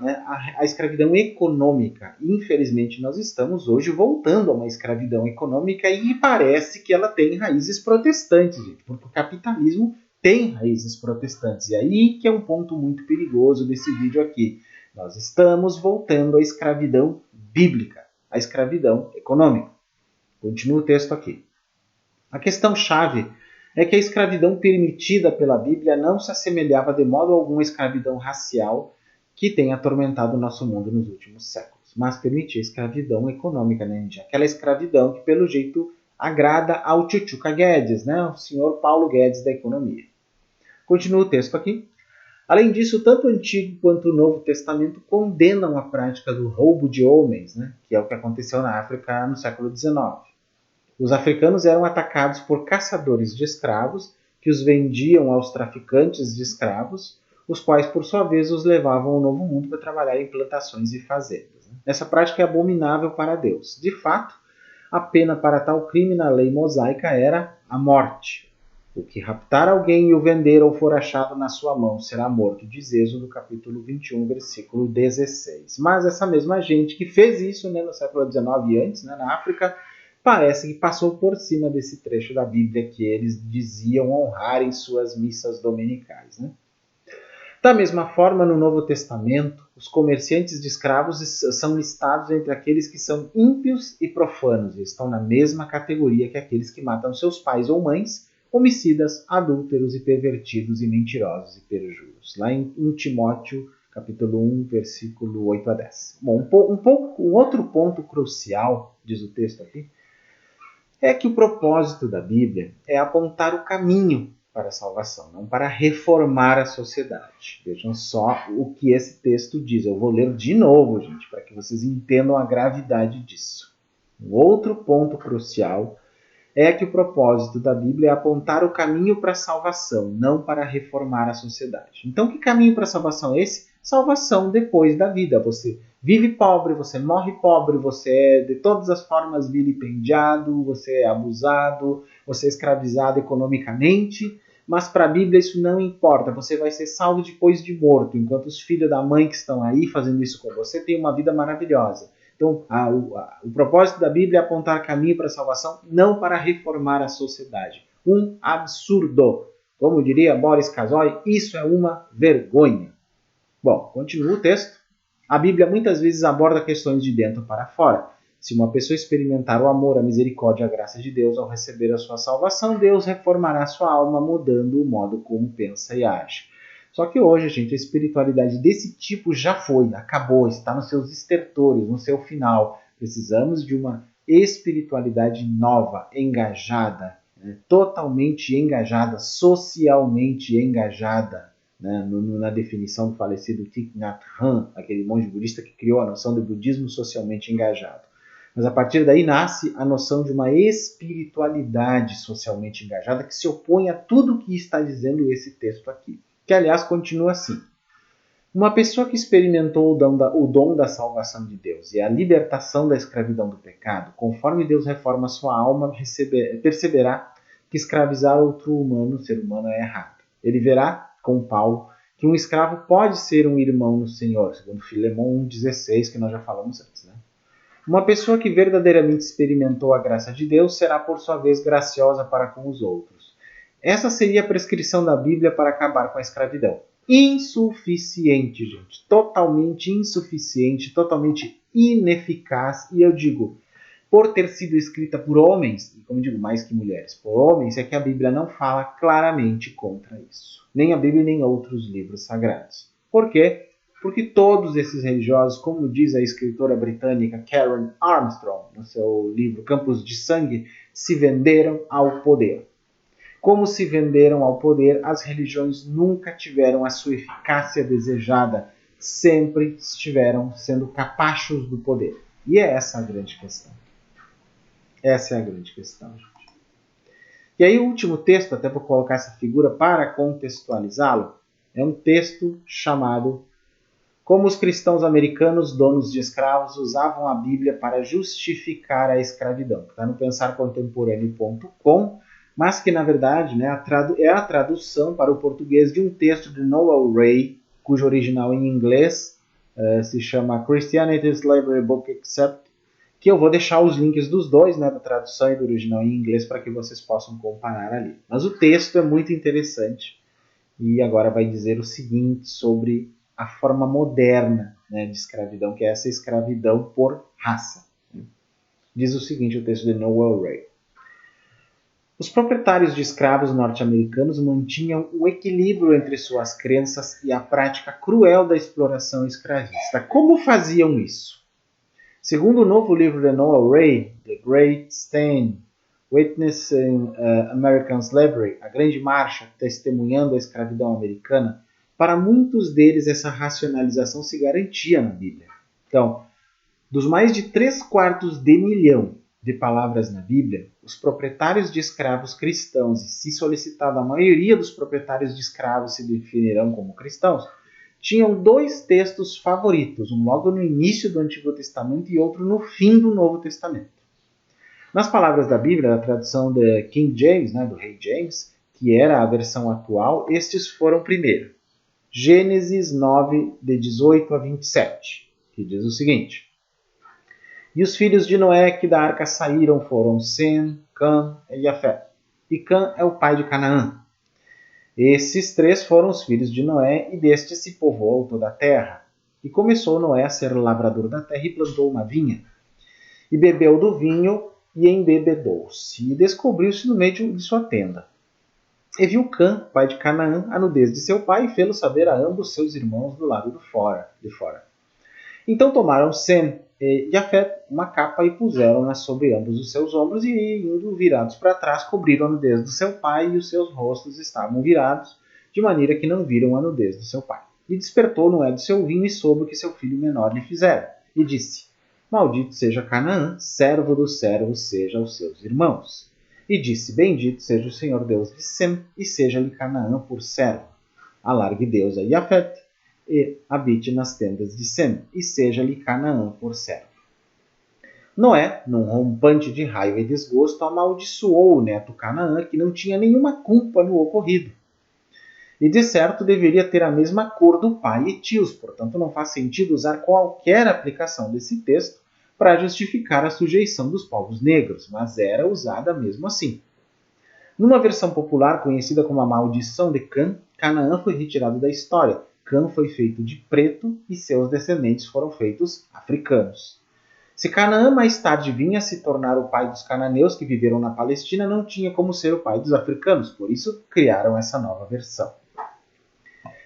né, a escravidão econômica. Infelizmente, nós estamos hoje voltando a uma escravidão econômica e parece que ela tem raízes protestantes, gente, porque o capitalismo tem raízes protestantes. E aí que é um ponto muito perigoso desse vídeo aqui. Nós estamos voltando à escravidão bíblica, à escravidão econômica. Continua o texto aqui. A questão-chave é que a escravidão permitida pela Bíblia não se assemelhava de modo algum à escravidão racial que tem atormentado o nosso mundo nos últimos séculos, mas permitia a escravidão econômica, né, gente? Aquela escravidão que, pelo jeito, agrada ao Tchutchuca Guedes, né? O senhor Paulo Guedes da economia. Continua o texto aqui. Além disso, tanto o Antigo quanto o Novo Testamento condenam a prática do roubo de homens, né, que é o que aconteceu na África no século XIX. Os africanos eram atacados por caçadores de escravos que os vendiam aos traficantes de escravos, os quais, por sua vez, os levavam ao Novo Mundo para trabalhar em plantações e fazendas. Essa prática é abominável para Deus. De fato, a pena para tal crime na lei mosaica era a morte. O que raptar alguém e o vender ou for achado na sua mão será morto, diz Êxodo capítulo 21, versículo 16. Mas essa mesma gente que fez isso, né, no século XIX e antes, né, na África, parece que passou por cima desse trecho da Bíblia que eles diziam honrar em suas missas dominicais. Né? Da mesma forma, no Novo Testamento, os comerciantes de escravos são listados entre aqueles que são ímpios e profanos, e estão na mesma categoria que aqueles que matam seus pais ou mães, homicidas, adúlteros e pervertidos e mentirosos e perjuros. Lá em Timóteo, capítulo 1, versículo 8 a 10. Bom, um outro ponto crucial, diz o texto aqui, é que o propósito da Bíblia é apontar o caminho para a salvação, não para reformar a sociedade. Vejam só o que esse texto diz. Eu vou ler de novo, gente, para que vocês entendam a gravidade disso. Um outro ponto crucial é que o propósito da Bíblia é apontar o caminho para a salvação, não para reformar a sociedade. Então, que caminho para a salvação é esse? Salvação depois da vida. Você vive pobre, você morre pobre, você é de todas as formas vilipendiado, você é abusado, você é escravizado economicamente, mas para a Bíblia isso não importa. Você vai ser salvo depois de morto, enquanto os filhos da mãe que estão aí fazendo isso com você têm uma vida maravilhosa. Então, o propósito da Bíblia é apontar caminho para a salvação, não para reformar a sociedade. Um absurdo. Como diria Boris Casoy, isso é uma vergonha. Bom, continua o texto. A Bíblia muitas vezes aborda questões de dentro para fora. Se uma pessoa experimentar o amor, a misericórdia e a graça de Deus ao receber a sua salvação, Deus reformará sua alma, mudando o modo como pensa e age. Só que hoje, gente, a espiritualidade desse tipo já foi, acabou, está nos seus estertores, no seu final. Precisamos de uma espiritualidade nova, engajada, né? Totalmente engajada, socialmente engajada, né? Na definição do falecido Thich Nhat Hanh, aquele monge budista que criou a noção de budismo socialmente engajado. Mas a partir daí nasce a noção de uma espiritualidade socialmente engajada que se opõe a tudo que está dizendo esse texto aqui. Que, aliás, continua assim. Uma pessoa que experimentou o dom da salvação de Deus e a libertação da escravidão do pecado, conforme Deus reforma sua alma, perceberá que escravizar outro ser humano, é errado. Ele verá, com Paulo, que um escravo pode ser um irmão no Senhor, segundo Filemão 1,16, que nós já falamos antes. Né? Uma pessoa que verdadeiramente experimentou a graça de Deus será, por sua vez, graciosa para com os outros. Essa seria a prescrição da Bíblia para acabar com a escravidão. Insuficiente, gente. Totalmente insuficiente, totalmente ineficaz. E eu digo, por ter sido escrita por homens, e como digo, mais que mulheres, por homens, é que a Bíblia não fala claramente contra isso. Nem a Bíblia, nem outros livros sagrados. Por quê? Porque todos esses religiosos, como diz a escritora britânica Karen Armstrong, no seu livro Campos de Sangue, se venderam ao poder. Como se venderam ao poder, as religiões nunca tiveram a sua eficácia desejada, sempre estiveram sendo capachos do poder. E é essa a grande questão. Essa é a grande questão, gente. E aí o último texto, até para colocar essa figura para contextualizá-lo, é um texto chamado Como os cristãos americanos, donos de escravos, usavam a Bíblia para justificar a escravidão. Está no pensarcontemporâneo.com, mas que, na verdade, né, é a tradução para o português de um texto de Noel Ray, cujo original em inglês se chama Christianity Slavery Book Except, que eu vou deixar os links dos dois, né, da tradução e do original em inglês, para que vocês possam comparar ali. Mas o texto é muito interessante e agora vai dizer o seguinte sobre a forma moderna, né, de escravidão, que é essa escravidão por raça. Diz o seguinte o texto de Noel Ray. Os proprietários de escravos norte-americanos mantinham o equilíbrio entre suas crenças e a prática cruel da exploração escravista. Como faziam isso? Segundo o novo livro de Noel Ray, The Great Stand, Witnessing American Slavery, A Grande Marcha, Testemunhando a Escravidão Americana, para muitos deles essa racionalização se garantia na Bíblia. Então, dos mais de 3/4 de milhão de palavras na Bíblia, os proprietários de escravos cristãos, e se solicitado a maioria dos proprietários de escravos se definirão como cristãos, tinham 2 textos favoritos, um logo no início do Antigo Testamento e outro no fim do Novo Testamento. Nas palavras da Bíblia, da tradução de King James, do Rei James, que era a versão atual, estes foram primeiro. Gênesis 9, de 18 a 27, que diz o seguinte: E os filhos de Noé que da arca saíram foram Sem, Cã e Jafé. E Cã é o pai de Canaã. Esses 3 foram os filhos de Noé, e destes se povoou toda a terra. E começou Noé a ser lavrador da terra e plantou uma vinha. E bebeu do vinho e embebedou-se, e descobriu-se no meio de sua tenda. E viu Cã, pai de Canaã, a nudez de seu pai, e fê-lo saber a ambos seus irmãos do lado de fora. Então tomaram Sem e Jafé uma capa e puseram-na sobre ambos os seus ombros, e indo virados para trás, cobriram a nudez do seu pai, e os seus rostos estavam virados, de maneira que não viram a nudez do seu pai. E despertou Noé do seu vinho, e soube o que seu filho menor lhe fizera. E disse: Maldito seja Canaã, servo dos servos seja aos seus irmãos. E disse: Bendito seja o Senhor Deus de Sem, e seja-lhe Canaã por servo. Alargue Deus a Jafé, e habite nas tendas de Sem, e seja-lhe Canaã por servo. Noé, num rompante de raiva e desgosto, amaldiçoou o neto Canaã, que não tinha nenhuma culpa no ocorrido. E de certo deveria ter a mesma cor do pai e tios, portanto não faz sentido usar qualquer aplicação desse texto para justificar a sujeição dos povos negros, mas era usada mesmo assim. Numa versão popular conhecida como a Maldição de Cã, Canaã foi retirado da história. Cã foi feito de preto e seus descendentes foram feitos africanos. Se Canaã mais tarde vinha a se tornar o pai dos cananeus que viveram na Palestina, não tinha como ser o pai dos africanos, por isso criaram essa nova versão.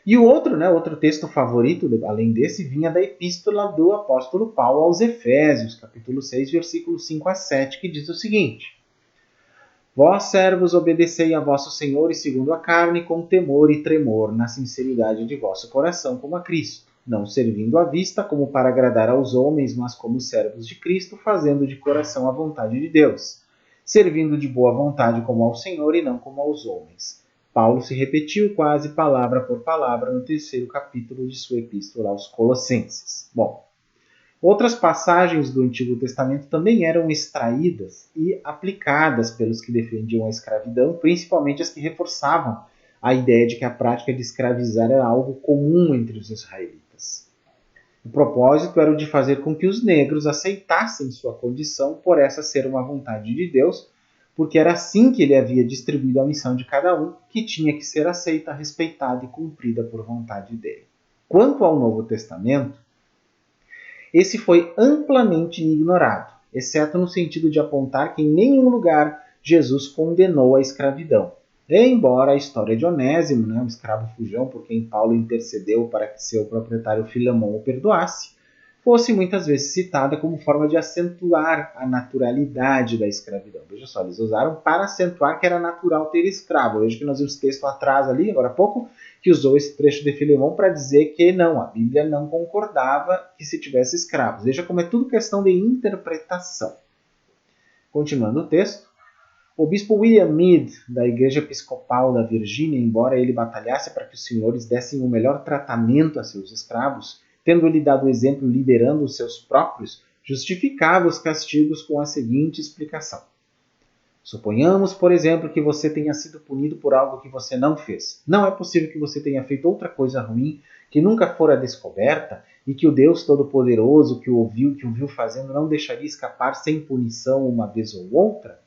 E o outro texto favorito, além desse, vinha da epístola do apóstolo Paulo aos Efésios, capítulo 6, versículos 5 a 7, que diz o seguinte: Vós, servos, obedecei a vosso Senhor e segundo a carne, com temor e tremor, na sinceridade de vosso coração, como a Cristo, não servindo à vista como para agradar aos homens, mas como servos de Cristo, fazendo de coração a vontade de Deus, servindo de boa vontade como ao Senhor e não como aos homens. Paulo se repetiu quase palavra por palavra no 3º capítulo de sua epístola aos Colossenses. Bom, outras passagens do Antigo Testamento também eram extraídas e aplicadas pelos que defendiam a escravidão, principalmente as que reforçavam a ideia de que a prática de escravizar era algo comum entre os israelitas. O propósito era o de fazer com que os negros aceitassem sua condição por essa ser uma vontade de Deus, porque era assim que ele havia distribuído a missão de cada um, que tinha que ser aceita, respeitada e cumprida por vontade dele. Quanto ao Novo Testamento, esse foi amplamente ignorado, exceto no sentido de apontar que em nenhum lugar Jesus condenou a escravidão. Embora a história de Onésimo, um escravo fujão por quem Paulo intercedeu para que seu proprietário Filemão o perdoasse, fosse muitas vezes citada como forma de acentuar a naturalidade da escravidão. Veja só, eles usaram para acentuar que era natural ter escravo. Veja que nós vimos texto atrás ali, agora há pouco, que usou esse trecho de Filemão para dizer que não, a Bíblia não concordava que se tivesse escravos. Veja como é tudo questão de interpretação. Continuando o texto, o bispo William Mead, da Igreja Episcopal da Virgínia, embora ele batalhasse para que os senhores dessem o melhor tratamento a seus escravos, tendo-lhe dado o exemplo liberando os seus próprios, justificava os castigos com a seguinte explicação. Suponhamos, por exemplo, que você tenha sido punido por algo que você não fez. Não é possível que você tenha feito outra coisa ruim que nunca fora descoberta e que o Deus Todo-Poderoso que o viu fazendo não deixaria escapar sem punição uma vez ou outra?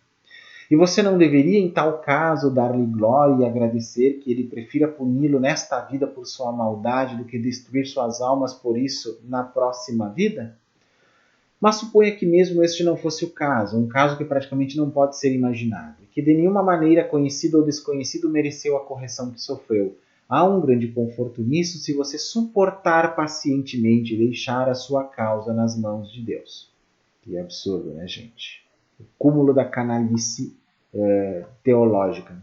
E você não deveria, em tal caso, dar-lhe glória e agradecer que ele prefira puni-lo nesta vida por sua maldade do que destruir suas almas por isso na próxima vida? Mas suponha que mesmo este não fosse o caso, um caso que praticamente não pode ser imaginado, e que de nenhuma maneira conhecido ou desconhecido mereceu a correção que sofreu. Há um grande conforto nisso se você suportar pacientemente e deixar a sua causa nas mãos de Deus. Que absurdo, né, gente? O cúmulo da canalice teológica.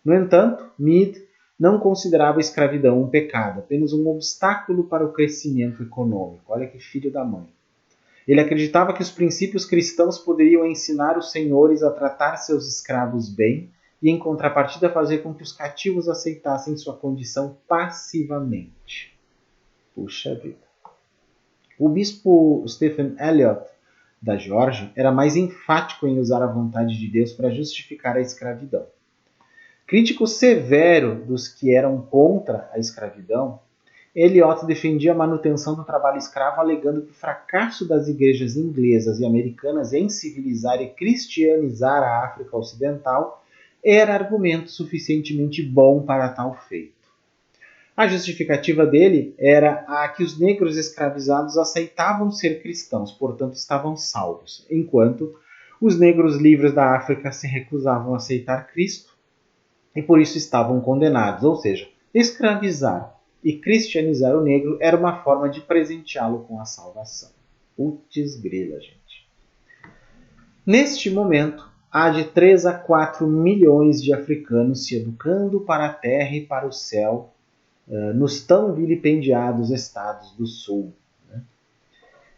No entanto, Mead não considerava a escravidão um pecado, apenas um obstáculo para o crescimento econômico. Olha que filho da mãe. Ele acreditava que os princípios cristãos poderiam ensinar os senhores a tratar seus escravos bem e, em contrapartida, fazer com que os cativos aceitassem sua condição passivamente. Puxa vida. O bispo Stephen Elliott, da Geórgia, era mais enfático em usar a vontade de Deus para justificar a escravidão. Crítico severo dos que eram contra a escravidão, Eliot defendia a manutenção do trabalho escravo, alegando que o fracasso das igrejas inglesas e americanas em civilizar e cristianizar a África Ocidental era argumento suficientemente bom para tal feito. A justificativa dele era a que os negros escravizados aceitavam ser cristãos, portanto estavam salvos, enquanto os negros livres da África se recusavam a aceitar Cristo e por isso estavam condenados, ou seja, escravizar e cristianizar o negro era uma forma de presenteá-lo com a salvação. Putz grila, gente. Neste momento, há de 3 a 4 milhões de africanos se educando para a terra e para o céu, nos tão vilipendiados estados do sul, né?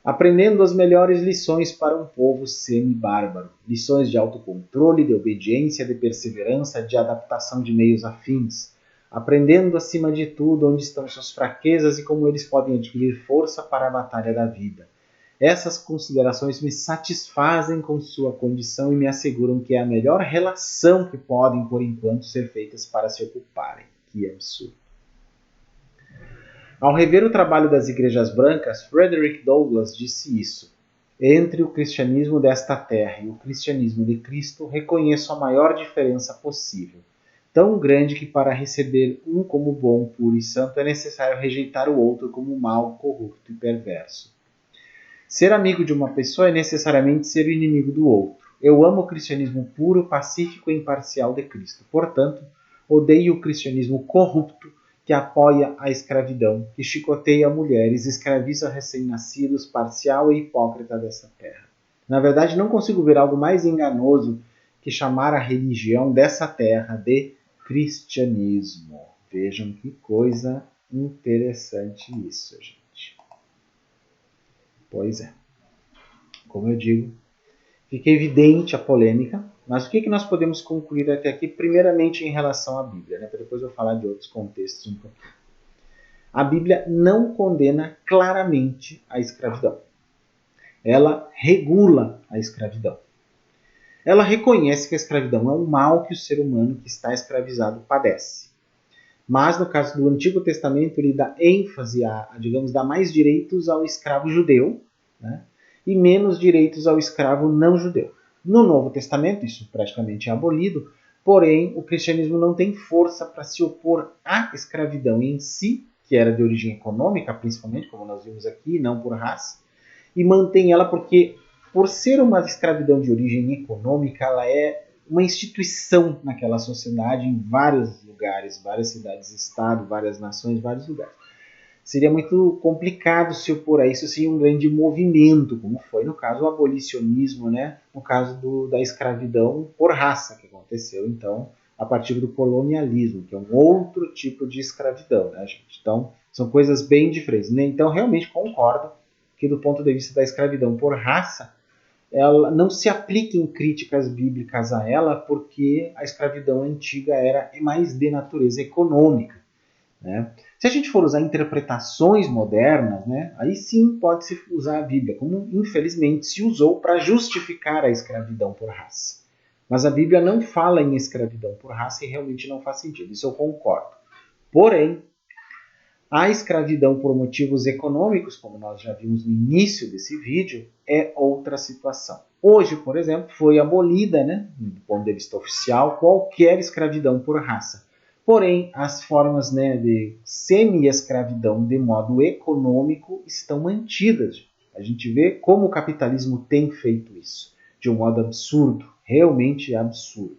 Aprendendo as melhores lições para um povo semi-bárbaro, lições de autocontrole, de obediência, de perseverança, de adaptação de meios afins, aprendendo acima de tudo onde estão suas fraquezas e como eles podem adquirir força para a batalha da vida. Essas considerações me satisfazem com sua condição e me asseguram que é a melhor relação que podem, por enquanto, ser feitas para se ocuparem. Que absurdo. Ao rever o trabalho das igrejas brancas, Frederick Douglass disse isso. Entre o cristianismo desta terra e o cristianismo de Cristo, reconheço a maior diferença possível. Tão grande que para receber um como bom, puro e santo é necessário rejeitar o outro como mau, corrupto e perverso. Ser amigo de uma pessoa é necessariamente ser o inimigo do outro. Eu amo o cristianismo puro, pacífico e imparcial de Cristo. Portanto, odeio o cristianismo corrupto que apoia a escravidão, que chicoteia mulheres, escraviza recém-nascidos, parcial e hipócrita dessa terra. Na verdade, não consigo ver algo mais enganoso que chamar a religião dessa terra de cristianismo. Vejam que coisa interessante isso, gente. Pois é. Como eu digo, fica evidente a polêmica, mas o que nós podemos concluir até aqui, primeiramente em relação à Bíblia, né? Para depois eu falar de outros contextos um pouquinho. A Bíblia não condena claramente a escravidão. Ela regula a escravidão. Ela reconhece que a escravidão é um mal que o ser humano que está escravizado padece. Mas, no caso do Antigo Testamento, ele dá ênfase dá mais direitos ao escravo judeu, né, e menos direitos ao escravo não judeu. No Novo Testamento, isso praticamente é abolido, porém, o cristianismo não tem força para se opor à escravidão em si, que era de origem econômica, principalmente, como nós vimos aqui, não por raça, e mantém ela porque, por ser uma escravidão de origem econômica, ela é uma instituição naquela sociedade em vários lugares, várias cidades-estado, várias nações, vários lugares. Seria muito complicado se opor a isso sem um grande movimento, como foi no caso o abolicionismo, né? No caso da escravidão por raça, que aconteceu então a partir do colonialismo, que é um outro tipo de escravidão, né, gente? Então, são coisas bem diferentes, né? Então, realmente concordo que do ponto de vista da escravidão por raça, ela não se apliquem críticas bíblicas a ela, porque a escravidão antiga era mais de natureza econômica, né? Se a gente for usar interpretações modernas, né, aí sim pode-se usar a Bíblia, como infelizmente se usou para justificar a escravidão por raça. Mas a Bíblia não fala em escravidão por raça e realmente não faz sentido, isso eu concordo. Porém, a escravidão por motivos econômicos, como nós já vimos no início desse vídeo, é outra situação. Hoje, por exemplo, foi abolida, né, do ponto de vista oficial, qualquer escravidão por raça. Porém, as formas, né, de semi-escravidão de modo econômico estão mantidas. A gente vê como o capitalismo tem feito isso, de um modo absurdo, realmente absurdo.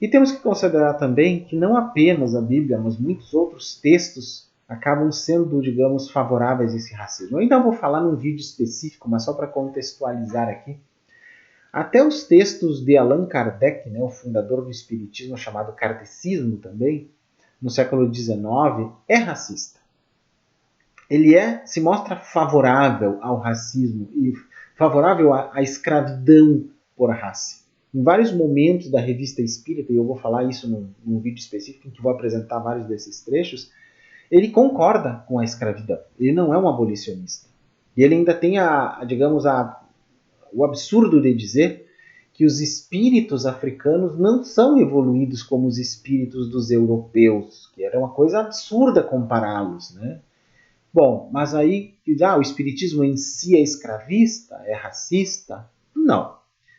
E temos que considerar também que não apenas a Bíblia, mas muitos outros textos acabam sendo, digamos, favoráveis a esse racismo. Eu ainda vou falar num vídeo específico, mas só para contextualizar aqui. Até os textos de Allan Kardec, né, o fundador do Espiritismo, chamado Kardecismo também, no século XIX é racista. Ele se mostra favorável ao racismo e favorável à escravidão por raça. Em vários momentos da Revista Espírita, e eu vou falar isso num vídeo específico em que vou apresentar vários desses trechos, ele concorda com a escravidão. Ele não é um abolicionista. E ele ainda tem o absurdo de dizer que os espíritos africanos não são evoluídos como os espíritos dos europeus, que era uma coisa absurda compará-los, né? Bom, mas aí, o espiritismo em si é escravista, é racista? Não.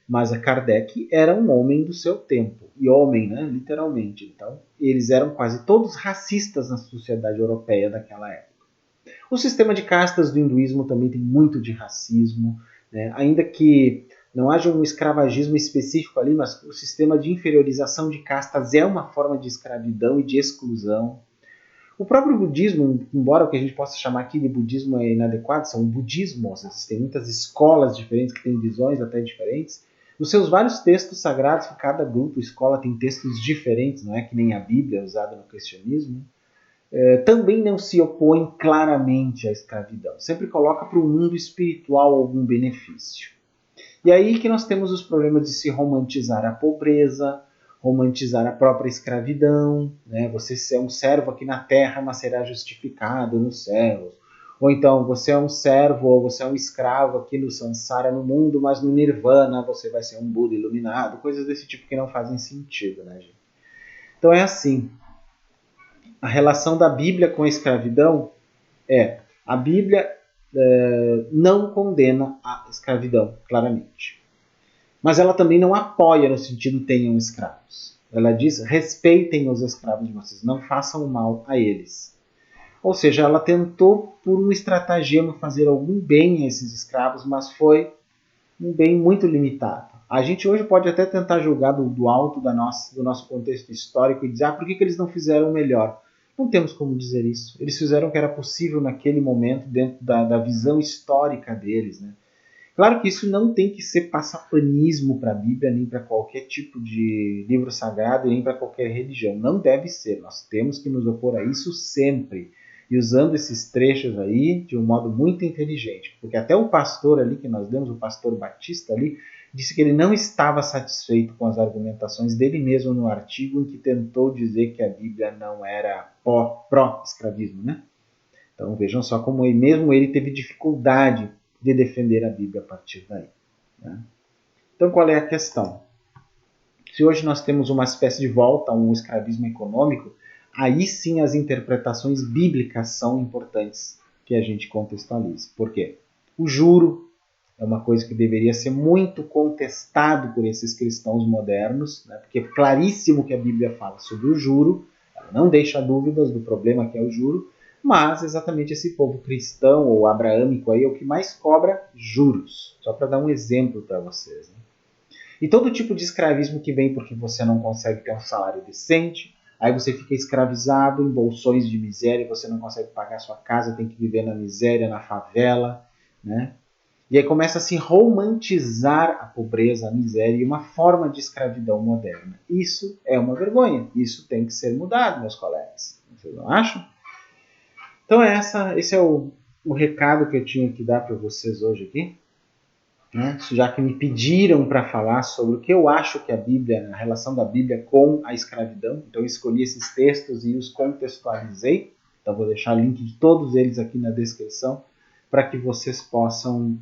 Mas a Kardec era um homem do seu tempo. E homem, né, literalmente. Então, eles eram quase todos racistas na sociedade europeia daquela época. O sistema de castas do hinduísmo também tem muito de racismo, né? Ainda que não haja um escravagismo específico ali, mas o sistema de inferiorização de castas é uma forma de escravidão e de exclusão. O próprio budismo, embora o que a gente possa chamar aqui de budismo é inadequado, são budismos, existem muitas escolas diferentes que têm visões até diferentes. Nos seus vários textos sagrados, cada grupo, escola tem textos diferentes, não é que nem a Bíblia usada no cristianismo, também não se opõe claramente à escravidão. Sempre coloca para o mundo espiritual algum benefício. E aí que nós temos os problemas de se romantizar a pobreza, romantizar a própria escravidão, né? Você é um servo aqui na terra, mas será justificado nos céus. Ou então, você é um servo ou você é um escravo aqui no Sansara, no mundo, mas no Nirvana você vai ser um Buda iluminado. Coisas desse tipo que não fazem sentido, né, gente? Então é assim. A relação da Bíblia com a escravidão a Bíblia não condena a escravidão, claramente. Mas ela também não apoia no sentido tenham escravos. Ela diz, respeitem os escravos de vocês, não façam mal a eles. Ou seja, ela tentou, por um estratagema, fazer algum bem a esses escravos, mas foi um bem muito limitado. A gente hoje pode até tentar julgar do alto do nosso contexto histórico e dizer, por que eles não fizeram melhor? Não temos como dizer isso. Eles fizeram o que era possível naquele momento, dentro da visão histórica deles, né? Claro que isso não tem que ser passapanismo para a Bíblia, nem para qualquer tipo de livro sagrado, nem para qualquer religião. Não deve ser. Nós temos que nos opor a isso sempre. E usando esses trechos aí de um modo muito inteligente. Porque até o pastor ali, que nós demos, o pastor Batista ali, disse que ele não estava satisfeito com as argumentações dele mesmo no artigo em que tentou dizer que a Bíblia não era pró-escravismo, né? Então vejam só como mesmo ele teve dificuldade de defender a Bíblia a partir daí, né? Então qual é a questão? Se hoje nós temos uma espécie de volta a um escravismo econômico, aí sim as interpretações bíblicas são importantes que a gente contextualize. Por quê? O juro é uma coisa que deveria ser muito contestado por esses cristãos modernos, né? Porque é claríssimo que a Bíblia fala sobre o juro, ela não deixa dúvidas do problema que é o juro, mas exatamente esse povo cristão ou abraâmico aí é o que mais cobra juros. Só para dar um exemplo para vocês, né? E todo tipo de escravismo que vem porque você não consegue ter um salário decente, aí você fica escravizado em bolsões de miséria, você não consegue pagar sua casa, tem que viver na miséria, na favela, né? E aí começa a se romantizar a pobreza, a miséria e uma forma de escravidão moderna. Isso é uma vergonha. Isso tem que ser mudado, meus colegas. Vocês não acham? Então esse é o recado que eu tinha que dar para vocês hoje aqui, né? Já que me pediram para falar sobre o que eu acho que a Bíblia, a relação da Bíblia com a escravidão. Então eu escolhi esses textos e os contextualizei. Então vou deixar o link de todos eles aqui na descrição para que vocês possam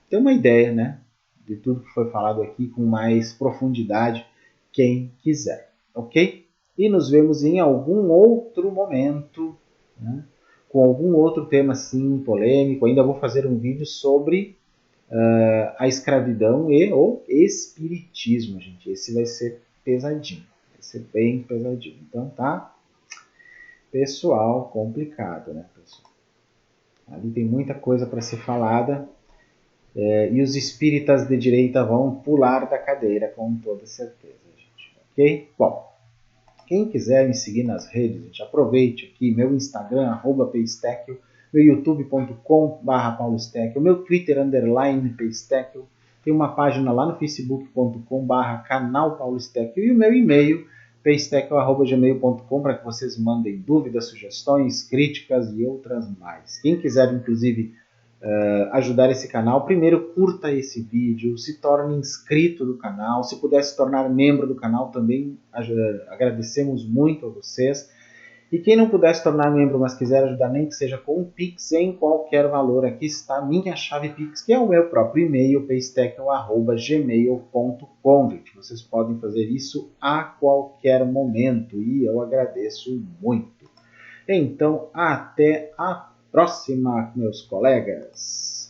ter uma ideia, né, de tudo que foi falado aqui com mais profundidade, quem quiser, ok? E nos vemos em algum outro momento, né, com algum outro tema assim polêmico. Ainda vou fazer um vídeo sobre a escravidão e o espiritismo, gente. Esse vai ser pesadinho, vai ser bem pesadinho. Então tá, pessoal, complicado, né, pessoal? Ali tem muita coisa para ser falada e os espíritas de direita vão pular da cadeira com toda certeza, gente. Ok? Bom, quem quiser me seguir nas redes, gente, aproveite aqui meu Instagram, @peistecchio, meu youtube.com/paulostecchio, meu Twitter, _peistecchio, tem uma página lá no facebook.com/canal Paulostecchio e o meu e-mail, paystack@gmail.com, para que vocês mandem dúvidas, sugestões, críticas e outras mais. Quem quiser, inclusive, ajudar esse canal, primeiro curta esse vídeo, se torne inscrito do canal, se puder se tornar membro do canal também, agradecemos muito a vocês. E quem não puder se tornar membro, mas quiser ajudar, nem que seja com um Pix em qualquer valor, aqui está a minha chave Pix, que é o meu próprio e-mail, paystack@gmail.com. Vocês podem fazer isso a qualquer momento e eu agradeço muito. Então, até a próxima, meus colegas.